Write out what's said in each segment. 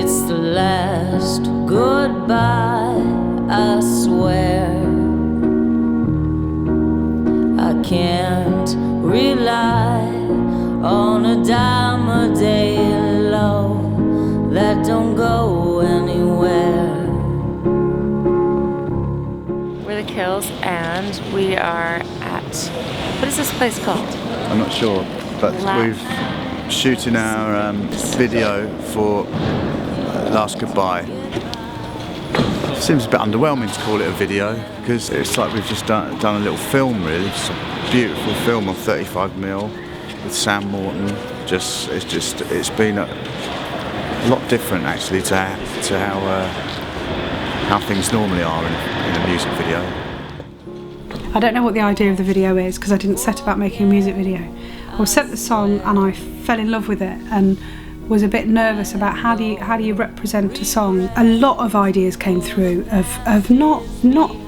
It's the last goodbye, I swear. I can't rely on a dime a day low that don't go anywhere. We're the Kills, and we are at, what is this place called? I'm not sure, but we're shooting our video for Last Goodbye. Seems a bit underwhelming to call it a video, because it's like we've just done a little film, really. It's a beautiful film on 35mm with Sam Morton. It's been a lot different actually to how things normally are in a music video. I don't know what the idea of the video is, because I didn't set about making a music video. I was sent the song and I fell in love with it and was a bit nervous about how do you represent a song. A lot of ideas came through of not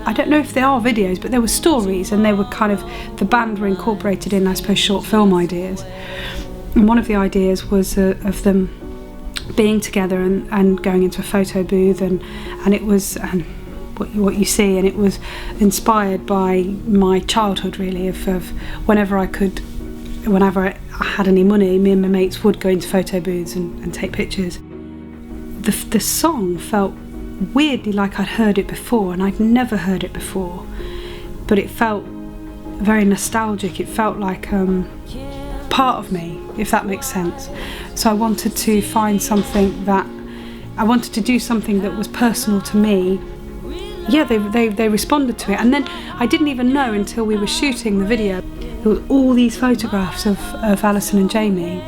I don't know if they are videos, but there were stories, and they were kind of, the band were incorporated in, I suppose, short film ideas. And one of the ideas was of them being together and going into a photo booth, and it was what you see, and it was inspired by my childhood, really, of whenever I had any money, me and my mates would go into photo booths and take pictures. The song felt weirdly like I'd heard it before, and I'd never heard it before, but it felt very nostalgic. It felt like part of me, if that makes sense. So I wanted to do something that was personal to me. Yeah, they responded to it, and then I didn't even know until we were shooting the video. There was all these photographs of Alison and Jamie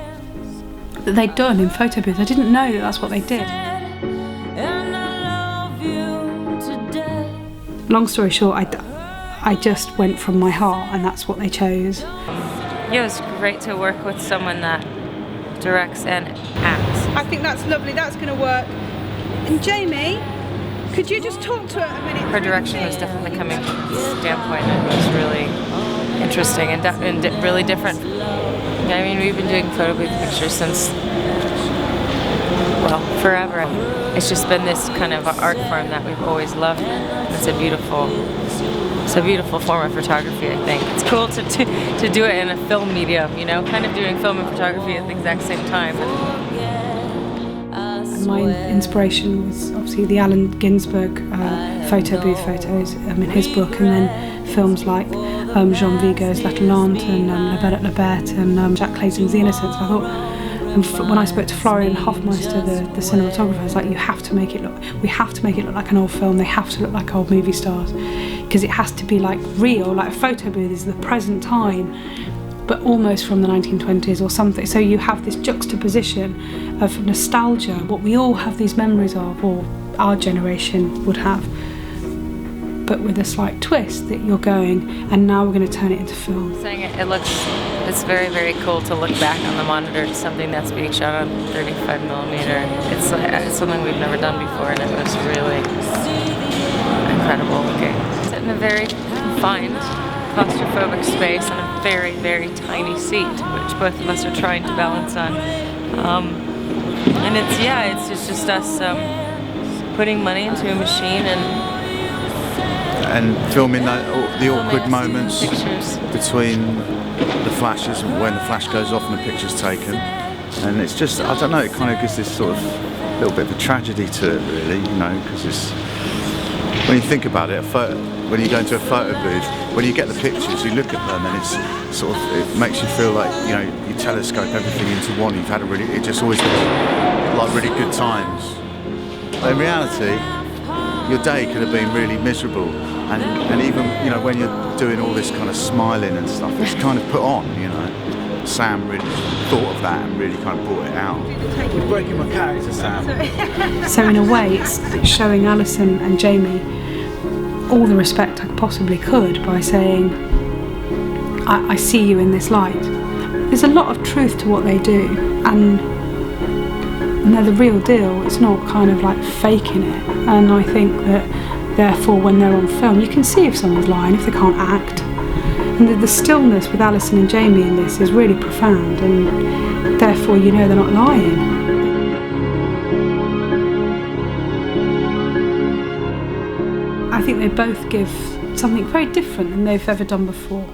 that they'd done in photo booths. I didn't know that that's what they did. Long story short, I just went from my heart, and that's what they chose. Yeah, it was great to work with someone that directs and acts. I think that's lovely, that's going to work. And Jamie, could you just talk to her a minute? Her direction was definitely coming from a standpoint that was really interesting and really different. Yeah, I mean, we've been doing photo booth pictures since, well, forever. It's just been this kind of art form that we've always loved. It's a beautiful form of photography, I think. It's cool to do it in a film medium, you know, kind of doing film and photography at the exact same time. And my inspiration was obviously the Allen Ginsberg photo booth photos in his book, and then films like Jean Vigo's L'Atalante and La Belle et la Bête and Jack Clayton's The Innocents. I thought, and when I spoke to Florian Hofmeister, the cinematographer, I was like, we have to make it look like an old film. They have to look like old movie stars, because it has to be like real, like a photo booth is the present time, but almost from the 1920s or something. So you have this juxtaposition of nostalgia, what we all have these memories of, or our generation would have, but with a slight twist that you're going, and now we're going to turn it into film. Saying it's very, very cool to look back on the monitor to something that's being shot on 35mm. It's something we've never done before, and it was really incredible looking. It's in a very confined, claustrophobic space in a very, very tiny seat, which both of us are trying to balance on. And it's just us putting money into a machine and filming the awkward moments between the flashes, when the flash goes off and the picture's taken. And it's just, I don't know, it kind of gives this sort of little bit of a tragedy to it, really, you know, because it's, when you think about it, when you go into a photo booth, when you get the pictures, you look at them and it's sort of, it makes you feel like, you know, you telescope everything into one. You've had it just always like really good times. In reality, your day could have been really miserable, and even, you know, when you're doing all this kind of smiling and stuff, it's kind of put on, you know. Sam really thought of that and really kind of brought it out. You're breaking my character, Sam. So in a way, it's showing Alison and Jamie all the respect I possibly could by saying, I see you in this light. There's a lot of truth to what they do, and they're the real deal. It's not kind of like faking it. And I think that therefore when they're on film, you can see if someone's lying, if they can't act. And the stillness with Alison and Jamie in this is really profound, and therefore you know they're not lying. they both give something very different than they've ever done before.